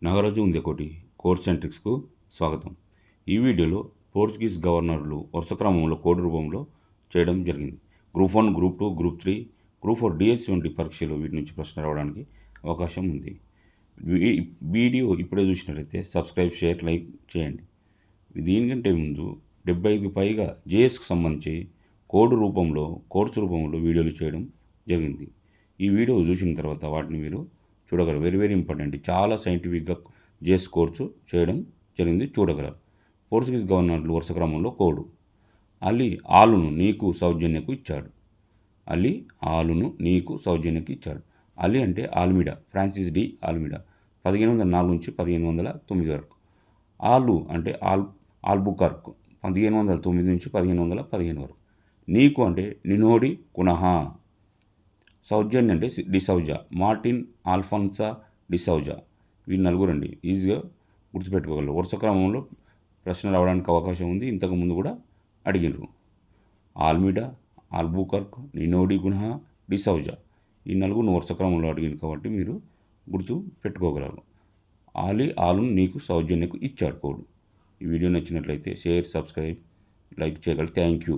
Nagaraju ఉందెకోటి code సెంట్రిక్స్కు స్వాగతం. ఈ వీడియోలో పోర్చుగీస్ గవర్నర్లు వరుస క్రమంలో కోడ్ రూపంలో చేయడం జరిగింది. Group 1, group 2, group 3, group 4 DSC వంటి పరీక్షలు వీటి నుంచి ప్రశ్న రావడానికి అవకాశం ఉంది. వీడియో ఇప్పుడే చూసినట్లయితే సబ్స్క్రైబ్, షేర్, లైక్ చేయండి. దీనికంటే ముందు 75కు పైగా జేఎస్కు సంబంధించి కోర్సు రూపంలో వీడియోలు చేయడం జరిగింది. ఈ వీడియో చూసిన తర్వాత వాటిని మీరు చూడగలరు. Very important. చాలా సైంటిఫిక్గా జేఎస్ కోర్సు చేయడం జరిగింది, చూడగలరు. పోర్చుగీస్ గవర్నర్లు వరుస క్రమంలో కోడ్. అలీ ఆలును నీకు సౌజన్యకు ఇచ్చాడు. అలీ అంటే ఆల్మిడా, ఫ్రాన్సిస్ డి ఆల్మిడా, 1504 నుంచి 1509 వరకు. ఆలు అంటే ఆల్బుకర్క్, 1509 నుంచి 1515 వరకు. నీకు అంటే నినోడి కునహ. సౌజన్య అంటే డిసౌజా, మార్టిన్ ఆల్ఫాన్సా డిసౌజా. వీళ్ళు నలుగురండి. ఈజీగా గుర్తుపెట్టుకోగలరు. వరుస క్రమంలో ప్రశ్న రావడానికి అవకాశం ఉంది. ఇంతకు ముందు కూడా అడిగినారు. Almeida, Albuquerque, నినోడి గున్హ, D'Souza. ఈ నలుగురు వరుస క్రమంలో అడిగింది కాబట్టి మీరు గుర్తు పెట్టుకోగలరు. ఆలును నీకు సౌజన్యకు ఇచ్చాడు కోడ్. ఈ వీడియో నచ్చినట్లయితే షేర్, సబ్స్క్రైబ్, లైక్ చేయగలరు. Thank you.